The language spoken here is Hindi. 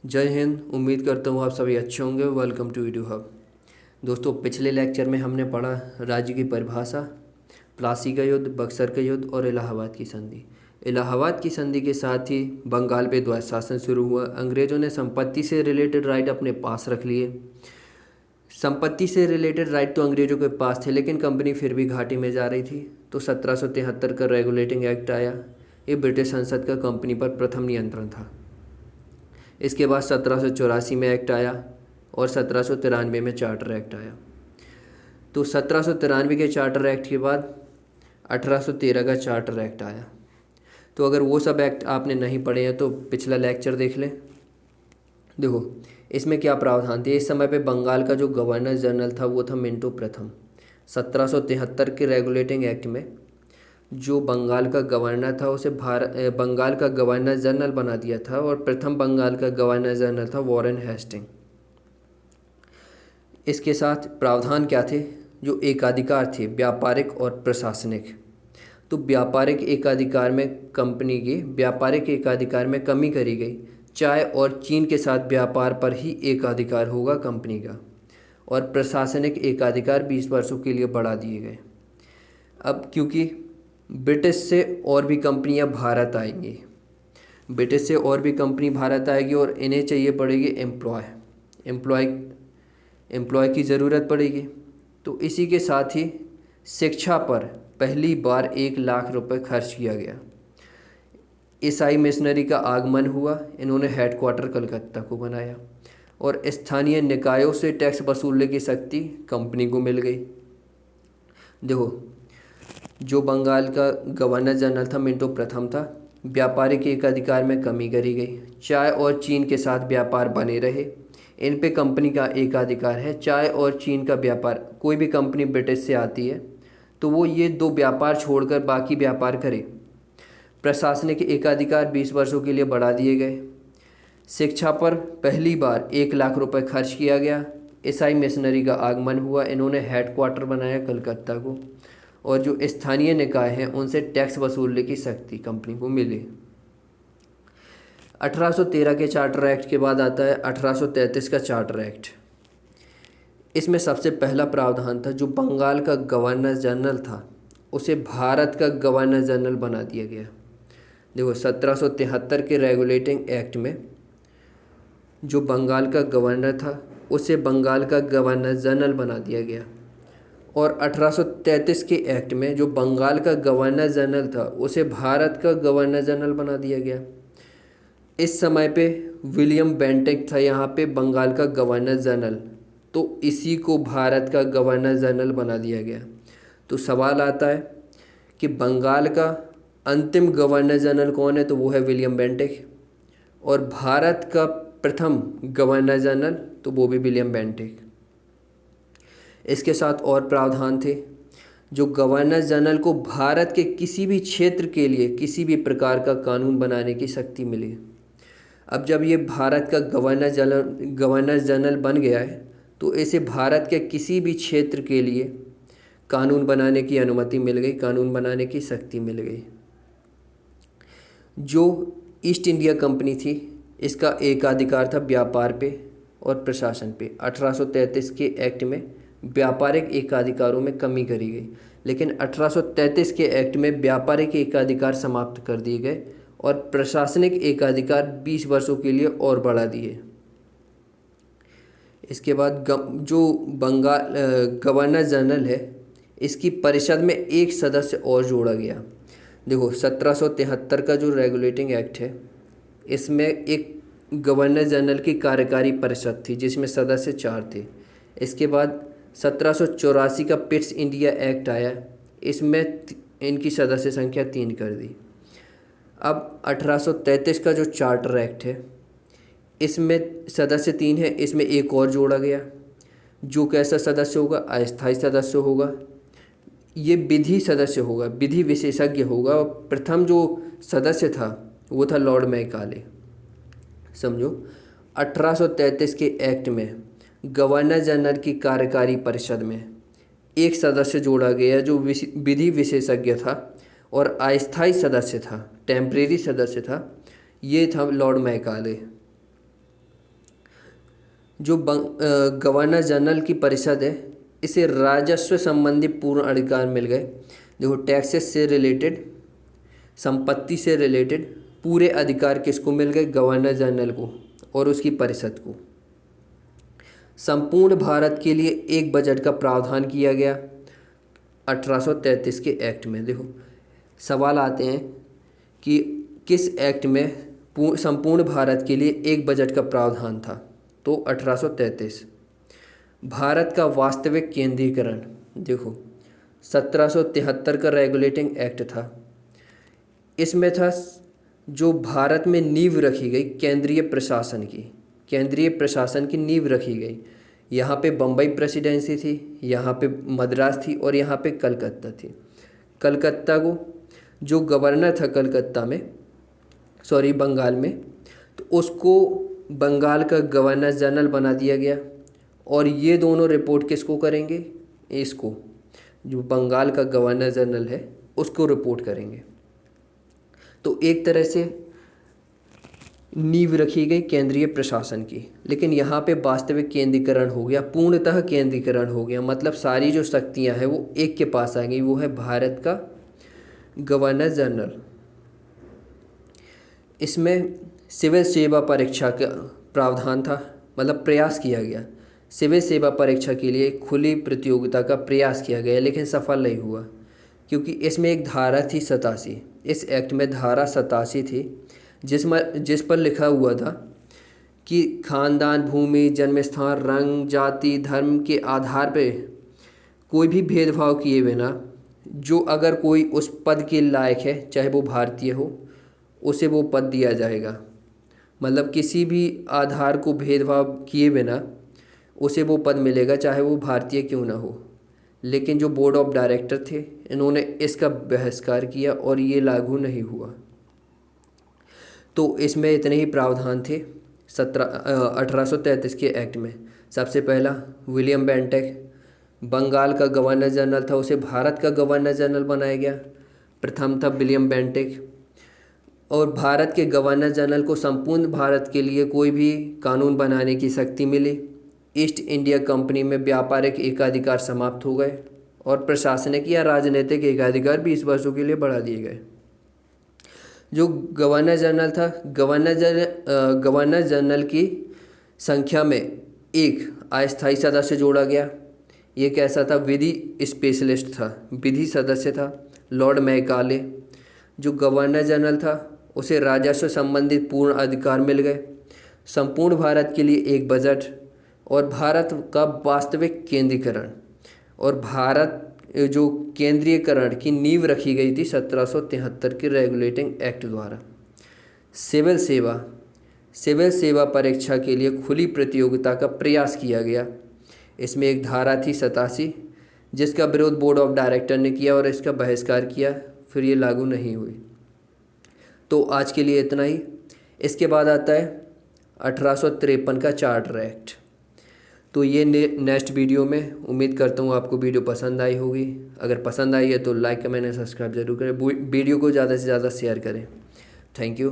जय हिंद। उम्मीद करता हूँ आप सभी अच्छे होंगे। Welcome to Video Hub. दोस्तों, पिछले लेक्चर में हमने पढ़ा राज्य की परिभाषा, प्लासी का युद्ध, बक्सर का युद्ध और इलाहाबाद की संधि। इलाहाबाद की संधि के साथ ही बंगाल पे द्वैध शासन शुरू हुआ। अंग्रेज़ों ने संपत्ति से रिलेटेड राइट अपने पास रख लिए। संपत्ति से रिलेटेड राइट तो अंग्रेज़ों के पास थे, लेकिन कंपनी फिर भी घाटे में जा रही थी। तो 1773 का रेगुलेटिंग एक्ट आया। ये ब्रिटिश संसद का कंपनी पर प्रथम नियंत्रण था। इसके बाद 1784 में एक्ट आया और 1793 में चार्टर एक्ट आया। तो 1793 के चार्टर एक्ट के बाद 1813 का चार्टर एक्ट आया। तो अगर वो सब एक्ट आपने नहीं पढ़े हैं तो पिछला लेक्चर देख लें। देखो, इसमें क्या प्रावधान थे। इस समय पे बंगाल का जो गवर्नर जनरल था वो था मिंटो प्रथम। 1773 के रेगुलेटिंग एक्ट में जो बंगाल का गवर्नर था उसे बंगाल का गवर्नर जनरल बना दिया था, और प्रथम बंगाल का गवर्नर जनरल था वॉरेन हेस्टिंग। इसके साथ प्रावधान क्या थे। जो एकाधिकार थे व्यापारिक और प्रशासनिक। तो व्यापारिक एकाधिकार में कंपनी के व्यापारिक एकाधिकार में कमी करी गई। चाय और चीन के साथ व्यापार पर ही एकाधिकार होगा कंपनी का, और प्रशासनिक एकाधिकार 20 वर्षों के लिए बढ़ा दिए गए। अब क्योंकि ब्रिटिश से और भी कंपनियां भारत आएंगी, ब्रिटिश से और भी कंपनी भारत आएगी और इन्हें चाहिए पड़ेगी एम्प्लॉय की ज़रूरत पड़ेगी। तो इसी के साथ ही शिक्षा पर पहली बार 1 लाख रुपए खर्च किया गया। ईसाई मिशनरी का आगमन हुआ। इन्होंने हेडक्वार्टर कलकत्ता को बनाया, और स्थानीय निकायों से टैक्स वसूलने की शक्ति कंपनी को मिल गई। देखो, जो बंगाल का गवर्नर जनरल था मिंटो प्रथम था। व्यापारिक एकाधिकार में कमी करी गई। चाय और चीन के साथ व्यापार बने रहे। इन पे कंपनी का एकाधिकार है। चाय और चीन का व्यापार, कोई भी कंपनी ब्रिटिश से आती है तो वो ये 2 व्यापार छोड़कर बाकी व्यापार करे। प्रशासनिक एकाधिकार 20 वर्षों के लिए बढ़ा दिए गए। शिक्षा पर पहली बार 1 लाख रुपए खर्च किया गया। ईसाई मिशनरी का आगमन हुआ। इन्होंने हेडक्वार्टर बनाया कलकत्ता को, और जो स्थानीय निकाय हैं उनसे टैक्स वसूलने की शक्ति कंपनी को मिली। 1813 के चार्टर एक्ट के बाद आता है 1833 का चार्टर एक्ट। इसमें सबसे पहला प्रावधान था, जो बंगाल का गवर्नर जनरल था उसे भारत का गवर्नर जनरल बना दिया गया। देखो, 1773 के रेगुलेटिंग एक्ट में जो बंगाल का गवर्नर था उसे बंगाल का गवर्नर जनरल बना दिया गया, और 1833 के एक्ट में जो बंगाल का गवर्नर जनरल था उसे भारत का गवर्नर जनरल बना दिया गया। इस समय पे विलियम बेंटिक था यहाँ पे बंगाल का गवर्नर जनरल, तो इसी को भारत का गवर्नर जनरल बना दिया गया। तो सवाल आता है कि बंगाल का अंतिम गवर्नर जनरल कौन है, तो वो है विलियम बेंटिक, और भारत का प्रथम गवर्नर जनरल तो वो भी विलियम बेंटिक। इसके साथ और प्रावधान थे, जो गवर्नर जनरल को भारत के किसी भी क्षेत्र के लिए किसी भी प्रकार का कानून बनाने की शक्ति मिली। अब जब ये भारत का गवर्नर जनरल बन गया है तो इसे भारत के किसी भी क्षेत्र के लिए कानून बनाने की अनुमति मिल गई, कानून बनाने की शक्ति मिल गई। जो ईस्ट इंडिया कंपनी थी इसका एकाधिकार था व्यापार पे और प्रशासन पे। 1833 के एक्ट में व्यापारिक एकाधिकारों में कमी करी गई, लेकिन 1833 के एक्ट में व्यापारिक एकाधिकार समाप्त कर दिए गए और प्रशासनिक एकाधिकार 20 वर्षों के लिए और बढ़ा दिए। इसके बाद जो बंगाल गवर्नर जनरल है इसकी परिषद में एक सदस्य और जोड़ा गया। देखो, 1773 का जो रेगुलेटिंग एक्ट है इसमें एक गवर्नर जनरल की कार्यकारी परिषद थी जिसमें सदस्य 4 थे। इसके बाद 1784 का पिट्स इंडिया एक्ट आया, इसमें इनकी सदस्य संख्या 3 कर दी। अब 1833 का जो चार्टर एक्ट है इसमें सदस्य 3 है, इसमें एक और जोड़ा गया। जो कैसा सदस्य होगा, अस्थायी सदस्य होगा। ये विधि सदस्य होगा, विधि विशेषज्ञ होगा। और प्रथम जो सदस्य था वो था लॉर्ड मैकाले। समझो, 1833 के एक्ट में गवर्नर जनरल की कार्यकारी परिषद में एक सदस्य जोड़ा गया जो विधि विशेषज्ञ था, और अस्थायी सदस्य था, टेम्परेरी सदस्य था, ये था लॉर्ड मैकाले। जो गवर्नर जनरल की परिषद है, इसे राजस्व संबंधी पूर्ण अधिकार मिल गए। देखो, टैक्सेस से रिलेटेड, संपत्ति से रिलेटेड पूरे अधिकार किसको मिल गए? गवर्नर जनरल को और उसकी परिषद को। संपूर्ण भारत के लिए एक बजट का प्रावधान किया गया 1833 के एक्ट में। देखो, सवाल आते हैं कि किस एक्ट में संपूर्ण भारत के लिए एक बजट का प्रावधान था? तो 1833। भारत का वास्तविक केंद्रीकरण, देखो 1773 का रेगुलेटिंग एक्ट था। इसमें था जो भारत में नींव रखी गई केंद्रीय प्रशासन की नींव रखी गई। यहाँ पे बम्बई प्रेसिडेंसी थी, यहाँ पे मद्रास थी और यहाँ पे कलकत्ता थी। कलकत्ता को जो गवर्नर था बंगाल में, तो उसको बंगाल का गवर्नर जनरल बना दिया गया। और ये दोनों रिपोर्ट किसको करेंगे? इसको, जो बंगाल का गवर्नर जनरल है उसको रिपोर्ट करेंगे। तो एक तरह से नींव रखी गई केंद्रीय प्रशासन की। लेकिन यहाँ पे वास्तविक केंद्रीकरण हो गया, पूर्णतः केंद्रीकरण हो गया। मतलब सारी जो शक्तियाँ हैं वो एक के पास आ गई, वो है भारत का गवर्नर जनरल। इसमें सिविल सेवा परीक्षा का प्रावधान था, मतलब प्रयास किया गया। सिविल सेवा परीक्षा के लिए खुली प्रतियोगिता का प्रयास किया गया, लेकिन सफल नहीं हुआ, क्योंकि इसमें एक धारा थी 87। इस एक्ट में धारा 87 थी, जिस पर लिखा हुआ था कि खानदान, भूमि, जन्मस्थान, रंग, जाति, धर्म के आधार पर कोई भी भेदभाव किए बिना जो अगर कोई उस पद के लायक है, चाहे वो भारतीय हो, उसे वो पद दिया जाएगा। मतलब किसी भी आधार को भेदभाव किए बिना उसे वो पद मिलेगा, चाहे वो भारतीय क्यों ना हो। लेकिन जो बोर्ड ऑफ डायरेक्टर थे, इन्होंने इसका बहिष्कार किया और ये लागू नहीं हुआ। तो इसमें इतने ही प्रावधान थे 1833 के एक्ट में। सबसे पहला, विलियम बेंटेक बंगाल का गवर्नर जनरल था, उसे भारत का गवर्नर जनरल बनाया गया। प्रथम था विलियम बेंटेक। और भारत के गवर्नर जनरल को संपूर्ण भारत के लिए कोई भी कानून बनाने की शक्ति मिली। ईस्ट इंडिया कंपनी में व्यापारिक एकाधिकार समाप्त हो गए और प्रशासनिक या राजनीतिक एकाधिकार 20 वर्षों के लिए बढ़ा दिए गए। जो गवर्नर जनरल था, गवर्नर जनरल की संख्या में एक अस्थायी सदस्य जोड़ा गया। ये कैसा था? विधि स्पेशलिस्ट था, विधि सदस्य था, लॉर्ड मैकाले। जो गवर्नर जनरल था उसे राजस्व संबंधित पूर्ण अधिकार मिल गए। संपूर्ण भारत के लिए एक बजट और भारत का वास्तविक केंद्रीकरण और भारत जो केंद्रीयकरण की नींव रखी गई थी 1773 के रेगुलेटिंग एक्ट द्वारा। सिविल सेवा परीक्षा के लिए खुली प्रतियोगिता का प्रयास किया गया। इसमें एक धारा थी 87, जिसका विरोध बोर्ड ऑफ डायरेक्टर ने किया और इसका बहिष्कार किया, फिर ये लागू नहीं हुई। तो आज के लिए इतना ही। इसके बाद आता है 1853 का चार्टर एक्ट। तो ये नेक्स्ट वीडियो में, उम्मीद करता हूँ आपको वीडियो पसंद आई होगी। अगर पसंद आई है तो लाइक, कमेंट, सब्सक्राइब जरूर करें। वीडियो को ज़्यादा से ज़्यादा शेयर करें। Thank you.